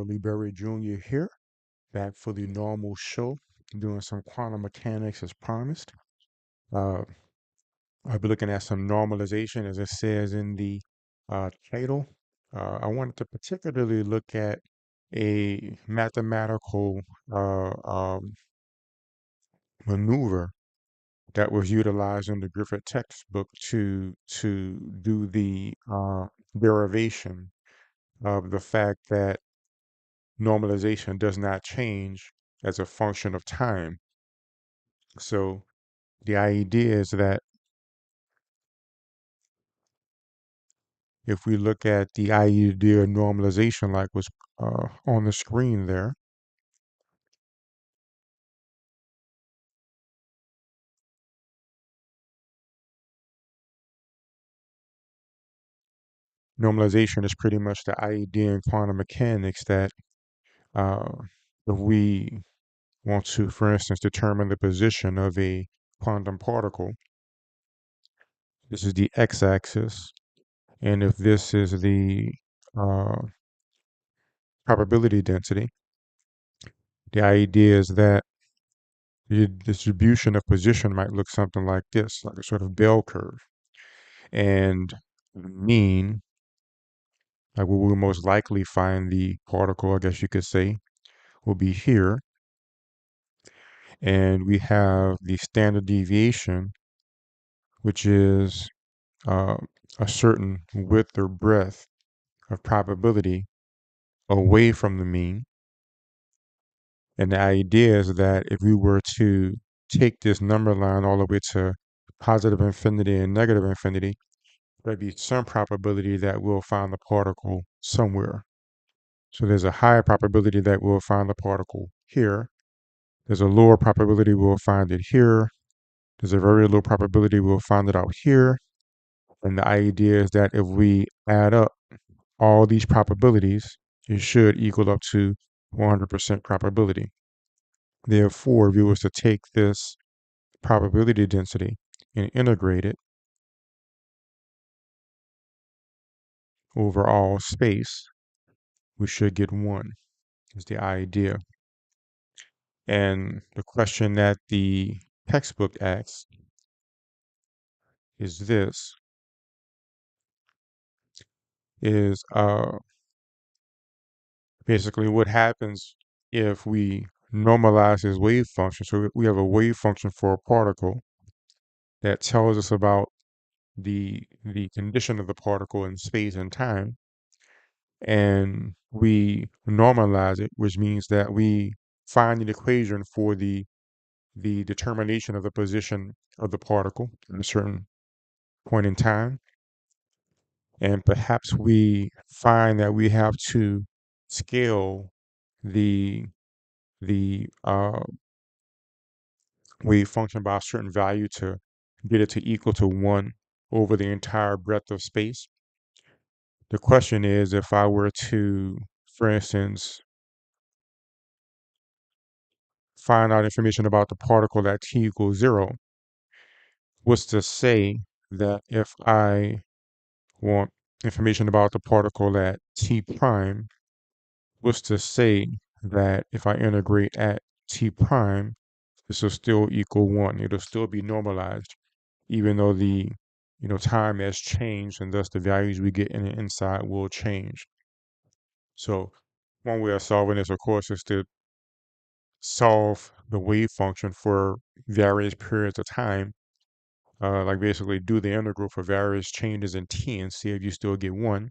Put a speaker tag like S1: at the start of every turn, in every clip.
S1: Early Berry Jr. here, back for the normal show, doing some quantum mechanics as promised. Uh, I'll be looking at some normalization, as it says in the title. I wanted to particularly look at a mathematical maneuver that was utilized in the Griffith textbook to do the derivation of the fact that normalization does not change as a function of time. So the idea is that if we look at the idea of normalization like was on the screen there, normalization is pretty much the idea in quantum mechanics that uh, if we want to, for instance, determine the position of a quantum particle, this is the x-axis, and if this is the uh, probability density, the idea is that the distribution of position might look something like this, like a sort of bell curve. And the mean, like where we'll most likely find the particle, I guess you could say, will be here. And we have the standard deviation, which is uh, a certain width or breadth of probability away from the mean. And the idea is that if we were to take this number line all the way to positive infinity and negative infinity, there'd be some probability that we'll find the particle somewhere. So there's a higher probability that we'll find the particle here. There's a lower probability we'll find it here. There's a very low probability we'll find it out here. And the idea is that if we add up all these probabilities, it should equal up to 100% probability. Therefore, if we was to take this probability density and integrate it over all space, we should get 1, is the idea. And the question that the textbook asks is this, is basically what happens if we normalize this wave function. So we have a wave function for a particle that tells us about the condition of the particle in space and time, and we normalize it, which means that we find an equation for the determination of the position of the particle at a certain point in time. And perhaps we find that we have to scale the wave function by a certain value to get it to equal to 1 over the entire breadth of space. The question is, if I were to, for instance, find out information about the particle at t equals 0, what's to say that if I want information about the particle at t prime, what's to say that if I integrate at t prime, this will still equal 1. It'll still be normalized, even though the time has changed, and thus the values we get in the inside will change. So one way of solving this, of course, is to solve the wave function for various periods of time, like basically do the integral for various changes in t and see if you still get 1.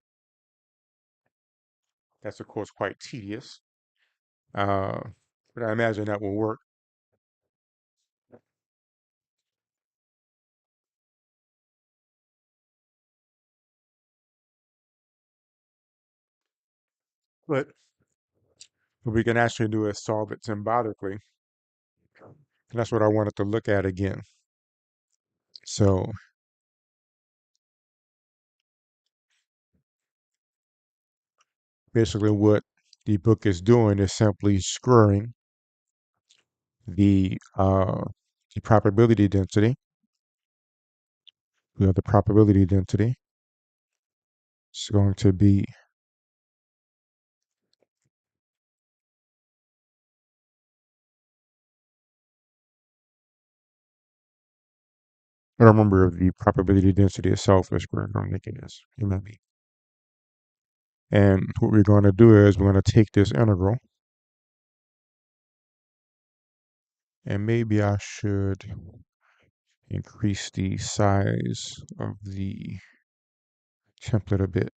S1: That's of course quite tedious, uh, but I imagine that will work. But what we can actually do is solve it symbolically, and that's what I wanted to look at again. So basically what the book is doing is simply screwing the probability density. We have the probability density. It's going to be I don't remember if the probability density itself is square. I don't think it is. It might be. And what we're going to do is we're going to take this integral, and maybe I should increase the size of the template a bit.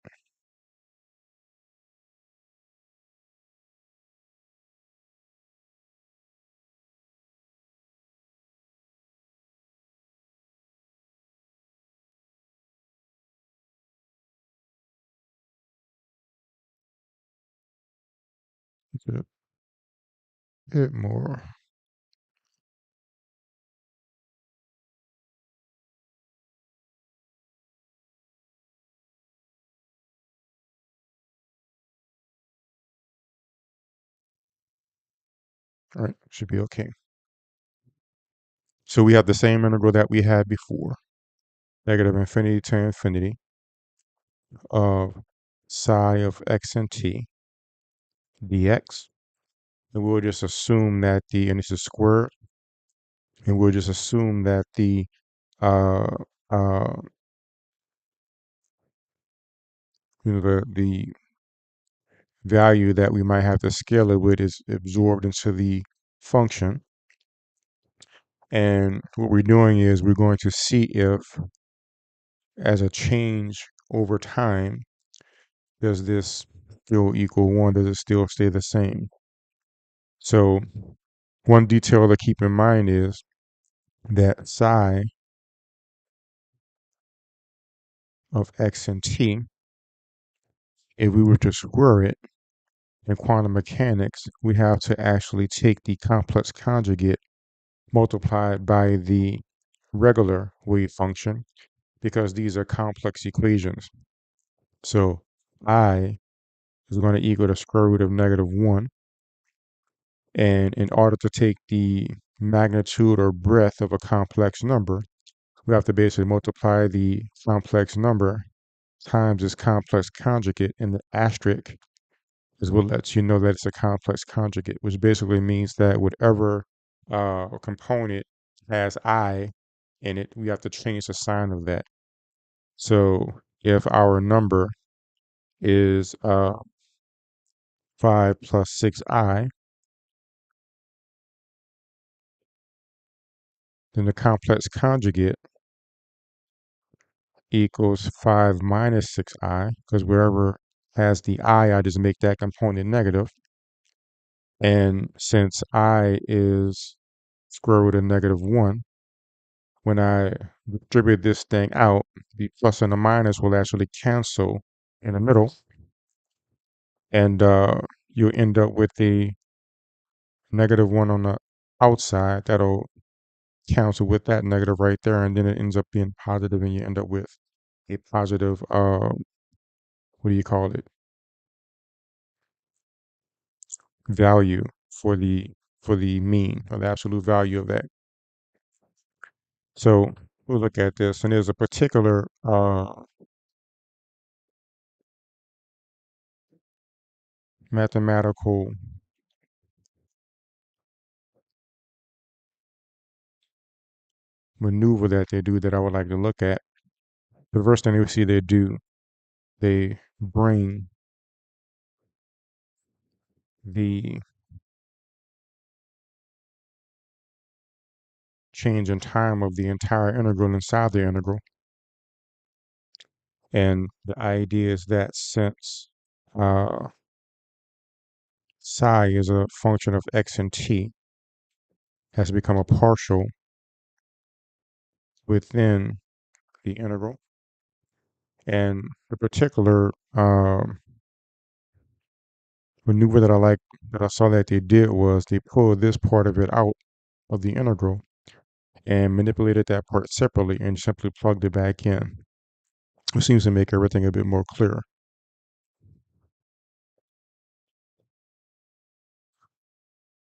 S1: A bit more. All right, should be okay. So we have the same integral that we had before, negative infinity to infinity of psi of x and t dx. And we'll just assume that and this is squared, and we'll just assume that uh, uh, the value that we might have to scale it with is absorbed into the function. And what we're doing is we're going to see if, as a change over time, does this still equal 1? Does it still stay the same? So one detail to keep in mind is that psi of x and t, if we were to square it in quantum mechanics, we have to actually take the complex conjugate multiplied by the regular wave function, because these are complex equations. So I is going to equal the square root of -1. And in order to take the magnitude or breadth of a complex number, we have to basically multiply the complex number times its complex conjugate, and the asterisk is what lets you know that it's a complex conjugate, which basically means that whatever component has I in it, we have to change the sign of that. So if our number is 5 plus 6i, then the complex conjugate equals 5 minus 6i, because wherever has the I just make that component negative. And since I is square root of -1, when I distribute this thing out, the plus and the minus will actually cancel in the middle, and you'll end up with the -1 on the outside that'll cancel with that negative right there, and then it ends up being positive, and you end up with a positive, what do you call it, value for the mean, or the absolute value of that. So we'll look at this, and there's a particular mathematical maneuver that they do that I would like to look at. The first thing we see they do, they bring the change in time of the entire integral inside the integral. And the idea is that since psi is a function of x and t, has become a partial within the integral. And the particular maneuver that I saw that they did was they pulled this part of it out of the integral and manipulated that part separately and simply plugged it back in. It seems to make everything a bit more clear.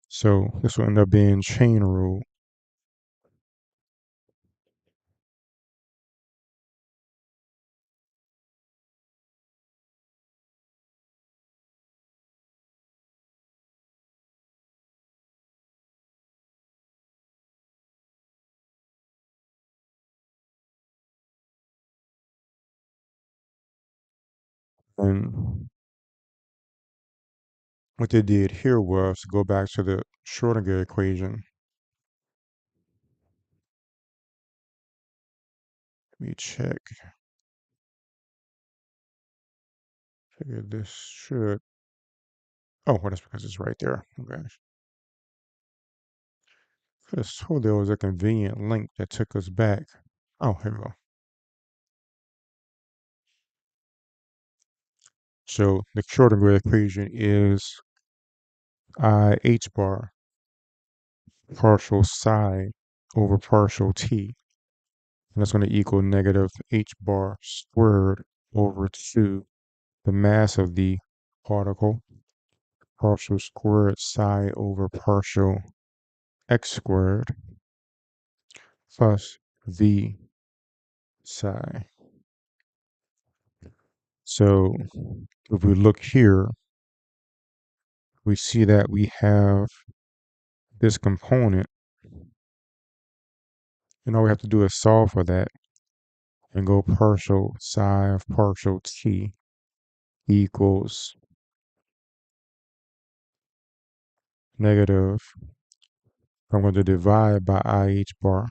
S1: So this will end up being chain rule. And what they did here was to go back to the Schrodinger equation. Let me check. Figure this should. Oh, well, that's because it's right there. Okay. Could have told there was a convenient link that took us back. Oh, here we go. So the Schrodinger equation is I h bar partial psi over partial t. And that's going to equal negative h bar squared over 2 the mass of the particle, partial squared psi over partial x squared plus v psi. So if we look here, we see that we have this component, and all we have to do is solve for that and go partial psi of partial t equals negative. I'm going to divide by I h bar.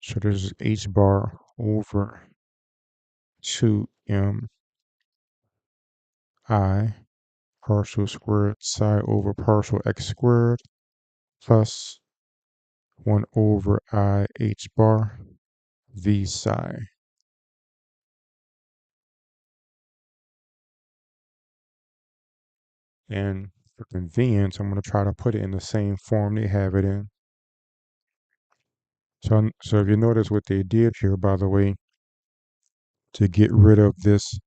S1: So this is h bar over 2m I partial squared psi over partial x squared plus 1 over I h bar v psi. And for convenience, I'm going to try to put it in the same form they have it in. So if you notice what they did here, by the way, to get rid of this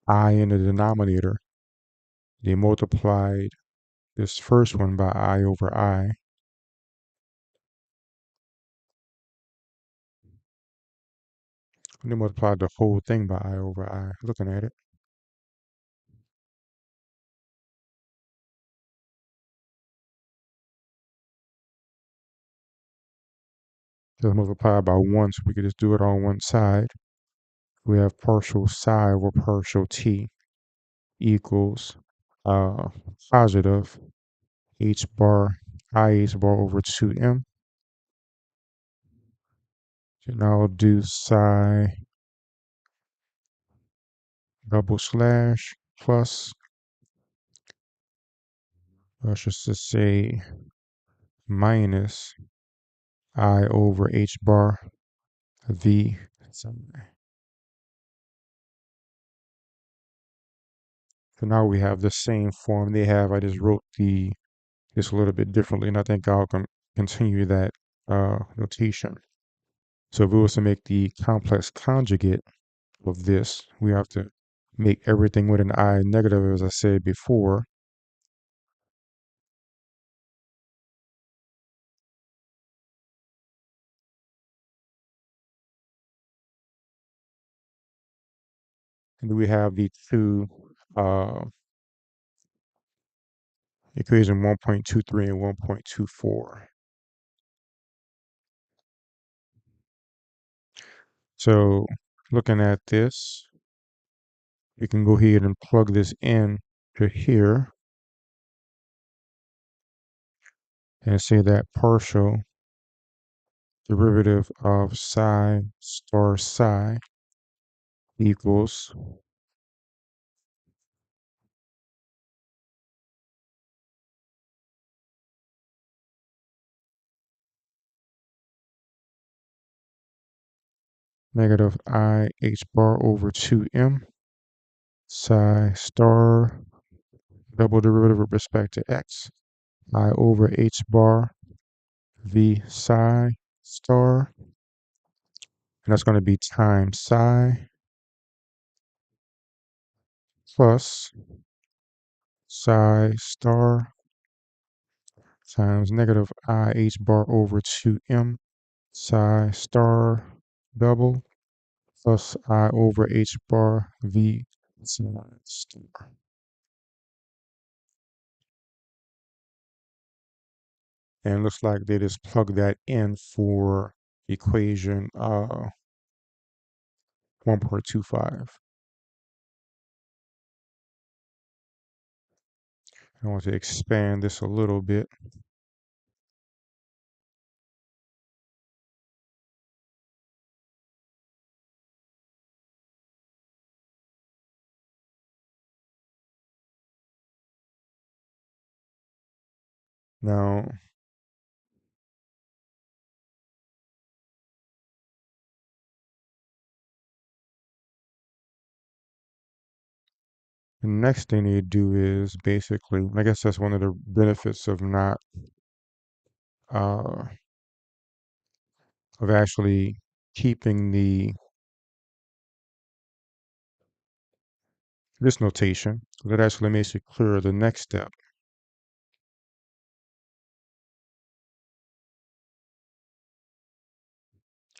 S1: I in the denominator, they multiplied this first one by I over I. And they multiplied the whole thing by I over I, looking at it. Just multiply by 1, so we could just do it on one side. We have partial psi over partial t equals positive h bar I h bar over 2m. So now I'll do psi double slash plus, let's just say minus I over h bar v. So now we have the same form they have. I just wrote this a little bit differently, and I think I'll continue that notation. So if we was to make the complex conjugate of this, we have to make everything with an I negative, as I said before. And we have the two equation 1.23 and 1.24. So looking at this, we can go ahead and plug this in to here and say that partial derivative of psi star psi equals negative I h bar over 2m psi star double derivative with respect to x I over h bar v psi star, and that's going to be times psi plus psi star times negative I h bar over 2m psi star double plus I over h bar v psi star. And it looks like they just plug that in for equation 1.25. I want to expand this a little bit. Now, the next thing they do is basically, I guess that's one of the benefits of not, uh, of actually keeping this notation. That actually makes it clear the next step.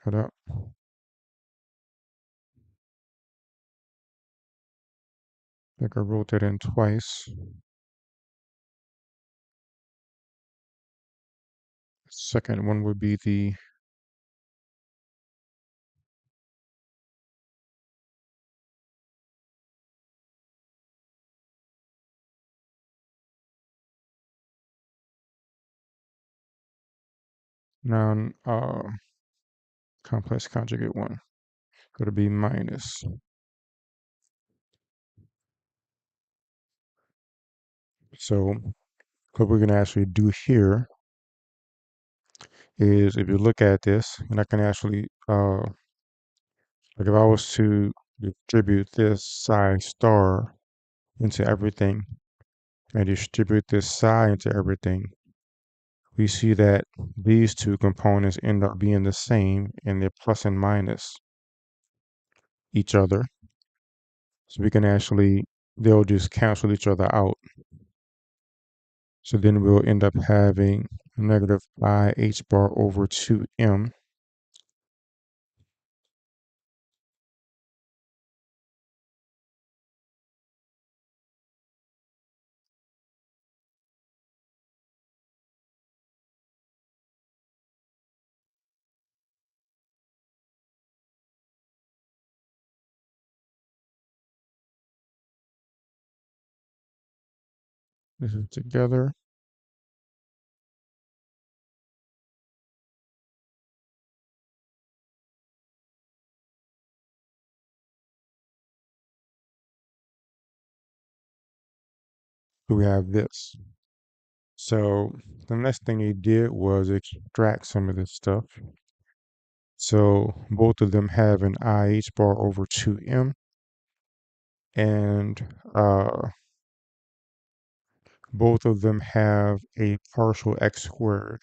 S1: Hold up. I think I wrote that in twice. Second one would be the non complex conjugate one. Going to be minus. So what we're going to actually do here is if you look at this, and I can actually, like if I was to distribute this psi star into everything and distribute this psi into everything, we see that these two components end up being the same and they're plus and minus each other. So we can actually, they'll just cancel each other out. So then we'll end up having negative I h bar over 2m. This is together. So we have this. So the next thing they did was extract some of this stuff. So both of them have an IH bar over 2m, and both of them have a partial x squared.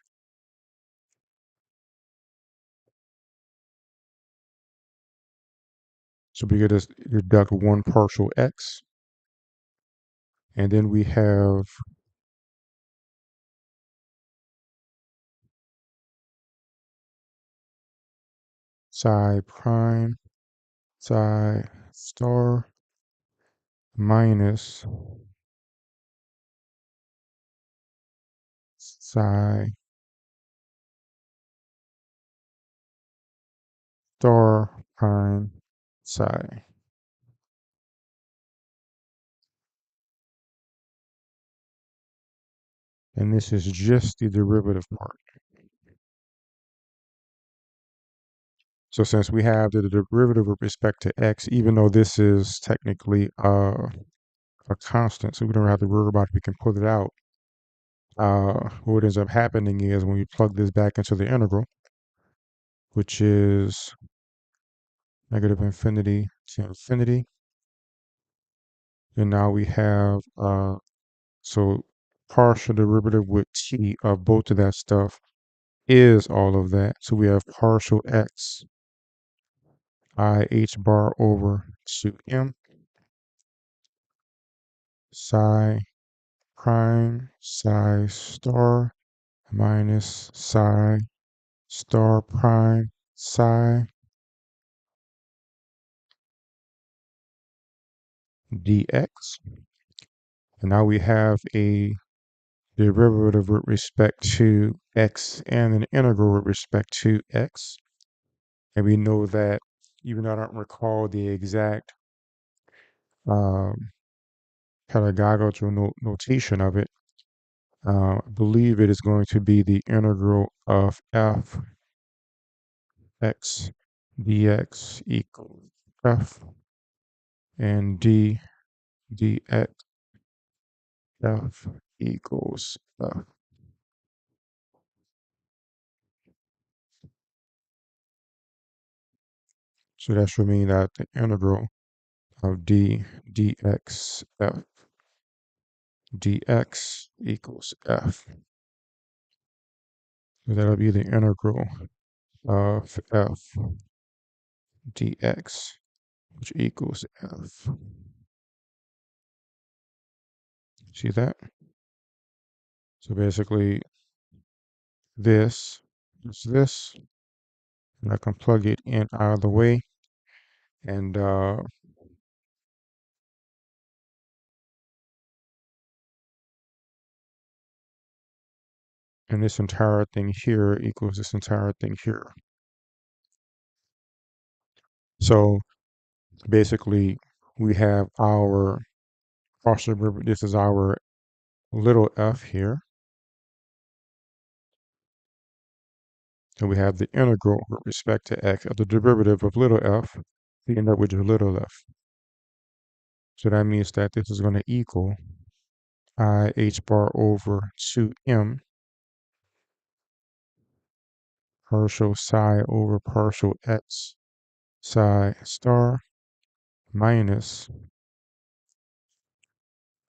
S1: So we get to deduct one partial x, and then we have psi prime, psi star minus psi star prime psi. And this is just the derivative part. So since we have the derivative with respect to x, even though this is technically a constant, so we don't have to worry about it, we can put it out. What ends up happening is when we plug this back into the integral, which is negative infinity to infinity, and now we have so partial derivative with t of both of that stuff is all of that. So we have partial x I h bar over 2m psi prime psi star minus psi star prime psi dx. And now we have a derivative with respect to x and an integral with respect to x. And we know that, even though I don't recall the exact um, pedagogical notation of it, I believe it is going to be the integral of f x dx equals f and d dx f equals f. So that should mean that the integral of d dx f dx equals f. So that'll be the integral of f dx, which equals f. See that? So basically, this is this, and I can plug it in out of the way, and this entire thing here equals this entire thing here. So basically, we have our partial derivative. This is our little f here. And we have the integral with respect to x of the derivative of little f. We end up with your little f. So that means that this is going to equal I h bar over 2m partial psi over partial x psi star minus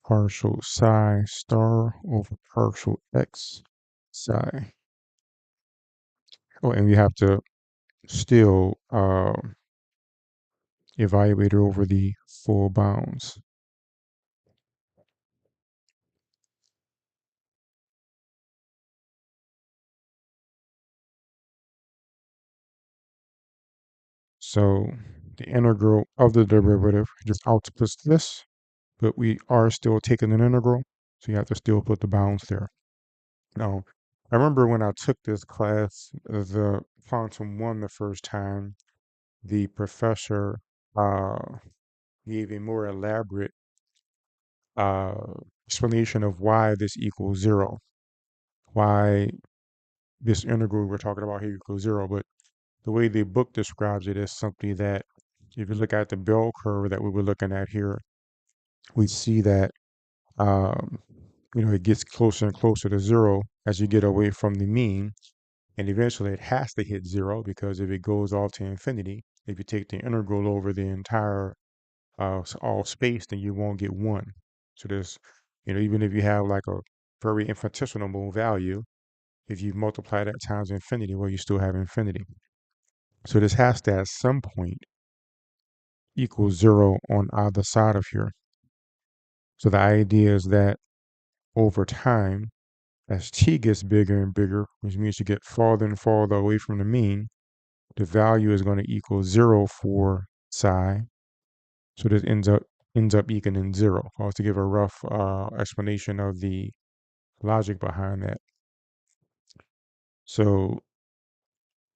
S1: partial psi star over partial x psi. Oh, and we have to still evaluate it over the full bounds. So the integral of the derivative just outputs this, but we are still taking an integral, so you have to still put the bounds there. Now, I remember when I took this class, the quantum one the first time, the professor gave a more elaborate explanation of why this equals zero, why this integral we're talking about here equals zero. But the way the book describes it is simply that if you look at the bell curve that we were looking at here, we see that um, it gets closer and closer to zero as you get away from the mean, and eventually it has to hit zero, because if it goes all to infinity, if you take the integral over the entire all space, then you won't get one. So there's, even if you have like a very infinitesimal value, if you multiply that times infinity, well, you still have infinity. So this has to at some point equal zero on either side of here. So the idea is that over time, as t gets bigger and bigger, which means you get farther and farther away from the mean, the value is going to equal zero for psi. So this ends up equaling zero. If I was to give a rough explanation of the logic behind that. So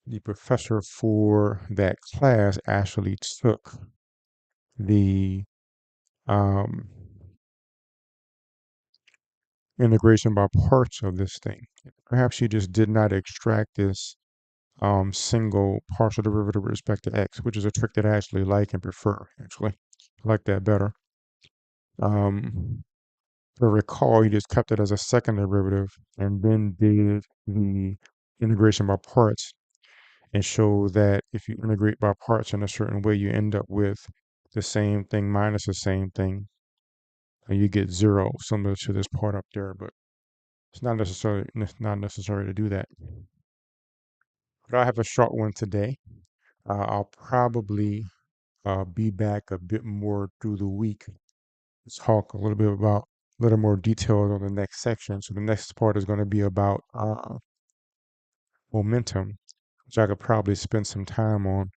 S1: the professor for that class actually took the um, integration by parts of this thing. Perhaps she just did not extract this single partial derivative with respect to x, which is a trick that I actually like and prefer, actually. I like that better. If I recall, he just kept it as a second derivative and then did the integration by parts, and show that if you integrate by parts in a certain way, you end up with the same thing minus the same thing, and you get zero, similar to this part up there, but it's not necessary to do that. But I have a short one today. I'll probably be back a bit more through the week. Let's talk a little bit about a little more details on the next section. So the next part is going to be about momentum, which I could probably spend some time on.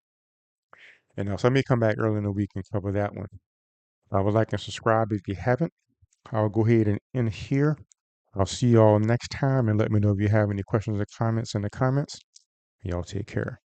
S1: And so I may come back early in the week and cover that one. I would like and subscribe if you haven't. I'll go ahead and end here. I'll see y'all next time, and let me know if you have any questions or comments in the comments. Y'all take care.